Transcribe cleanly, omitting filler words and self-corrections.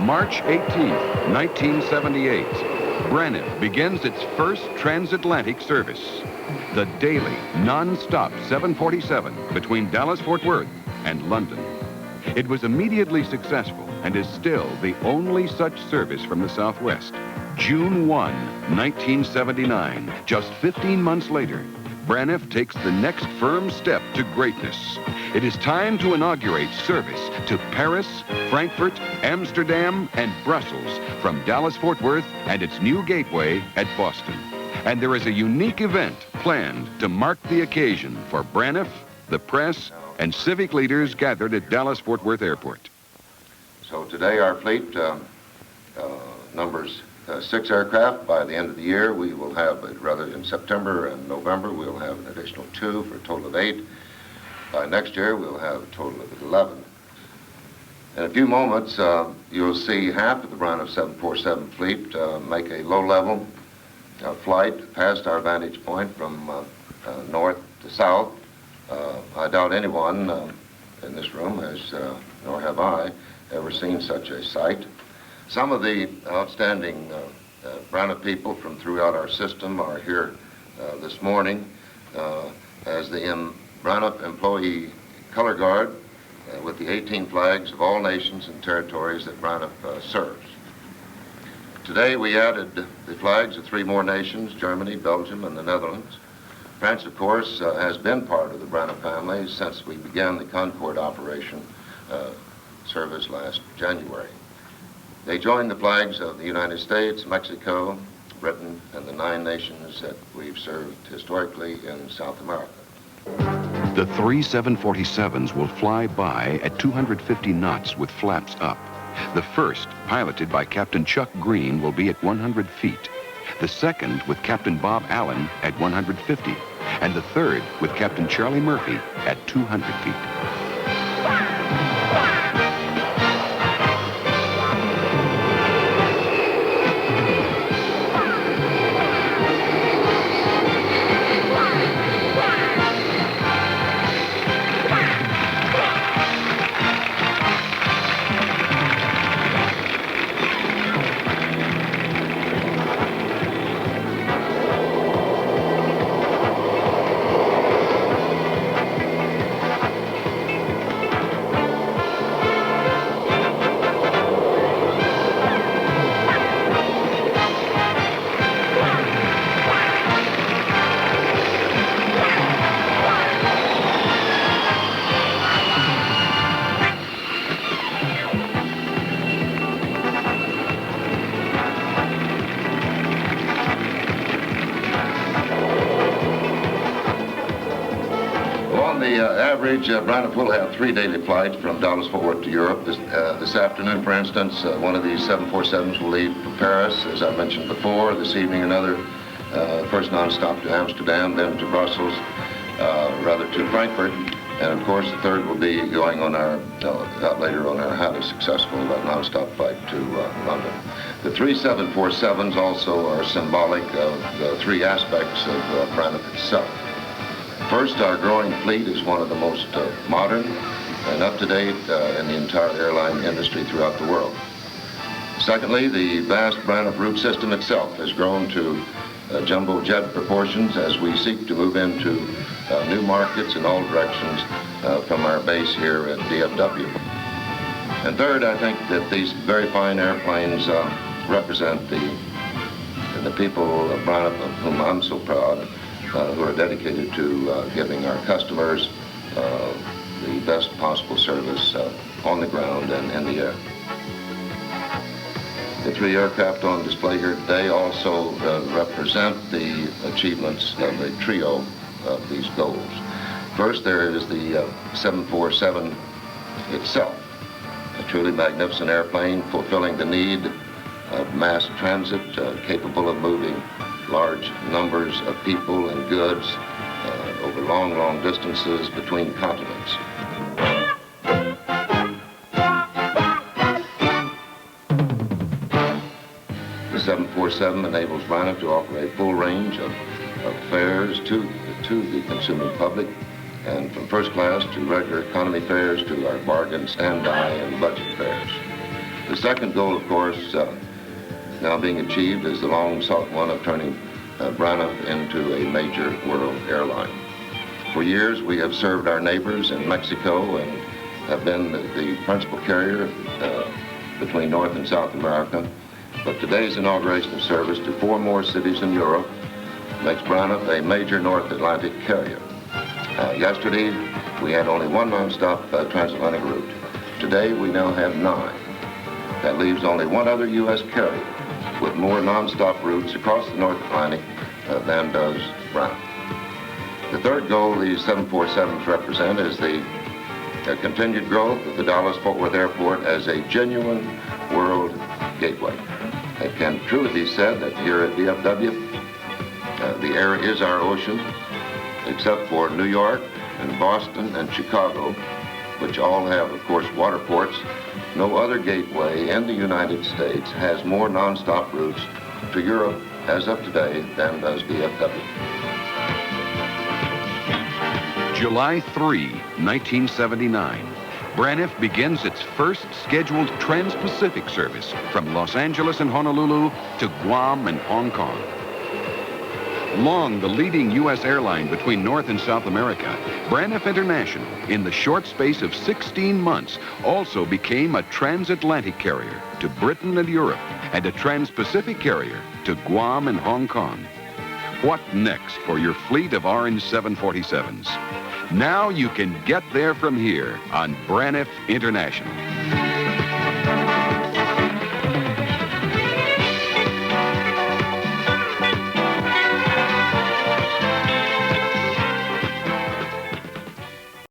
March 18th, 1978, Braniff begins its first transatlantic service. The daily, non-stop 747 between Dallas-Fort Worth and London. It was immediately successful and is still the only such service from the Southwest. June 1, 1979, just 15 months later, Braniff takes the next firm step to greatness. It is time to inaugurate service to Paris, Frankfurt, Amsterdam, and Brussels from Dallas-Fort Worth and its new gateway at Boston. And there is a unique event planned to mark the occasion for Braniff, the press, and civic leaders gathered at Dallas-Fort Worth Airport. So today our fleet numbers 6 aircraft. By the end of the year, we will have, rather in September and November, we'll have an additional 2 for a total of 8. By next year, we'll have a total of 11. In a few moments, you'll see half of the Braniff 747 fleet make a low-level flight past our vantage point from north to south. I doubt anyone in this room has, nor have I, ever seen such a sight. Some of the outstanding Braniff people from throughout our system are here this morning as the Braniff Employee Color Guard with the 18 flags of all nations and territories that Braniff serves. Today we added the flags of 3 more nations, Germany, Belgium, and the Netherlands. France, of course, has been part of the Braniff family since we began the Concorde operation service last January. They joined the flags of the United States, Mexico, Britain, and the 9 nations that we've served historically in South America. The 3 747s will fly by at 250 knots with flaps up. The first, piloted by Captain Chuck Green, will be at 100 feet. The second, with Captain Bob Allen, at 150. And the third, with Captain Charlie Murphy, at 200 feet. Braniff will have 3 daily flights from Dallas-Fort Worth to Europe. This afternoon, for instance, one of these 747s will leave for Paris, as I mentioned before. This evening, another, first nonstop to Amsterdam, then to Brussels, rather to Frankfurt. And of course, the third will be going on our, later on our highly successful nonstop flight to London. The 3 747s also are symbolic of the 3 aspects of Braniff itself. First, our growing fleet is one of the most modern and up-to-date in the entire airline industry throughout the world. Secondly, the vast Braniff route system itself has grown to jumbo jet proportions as we seek to move into new markets in all directions from our base here at DFW. And third, I think that these very fine airplanes represent the people of Braniff, of whom I'm so proud, who are dedicated to giving our customers the best possible service on the ground and in the air. The 3 aircraft on display here today also represent the achievements of a trio of these goals. First, there is the 747 itself, a truly magnificent airplane fulfilling the need of mass transit, capable of moving large numbers of people and goods over long, long distances between continents. The 747 enables Braniff to offer a full range of fares to the consuming public, and from first class to regular economy fares to our bargain, stand-by, and budget fares. The The second goal, of course, now being achieved is the long-sought one of turning Braniff into a major world airline. For years, we have served our neighbors in Mexico and have been the principal carrier between North and South America. But today's inauguration of service to 4 more cities in Europe makes Braniff a major North Atlantic carrier. Yesterday, we had only 1 nonstop transatlantic route. Today, we now have 9. That leaves only 1 other U.S. carrier with more nonstop routes across the North Atlantic than does Braniff. The third goal these 747s represent is the continued growth of the Dallas-Fort Worth Airport as a genuine world gateway. It can truly be said that here at DFW, the air is our ocean, except for New York and Boston and Chicago, which all have, of course, water ports. No other gateway in the United States has more nonstop routes to Europe as of today than does DFW. July 3, 1979. Braniff begins its first scheduled trans-Pacific service from Los Angeles and Honolulu to Guam and Hong Kong. Long the leading U.S. airline between North and South America, Braniff International, in the short space of 16 months, also became a transatlantic carrier to Britain and Europe and a trans-Pacific carrier to Guam and Hong Kong. What next for your fleet of orange 747s? Now you can get there from here on Braniff International.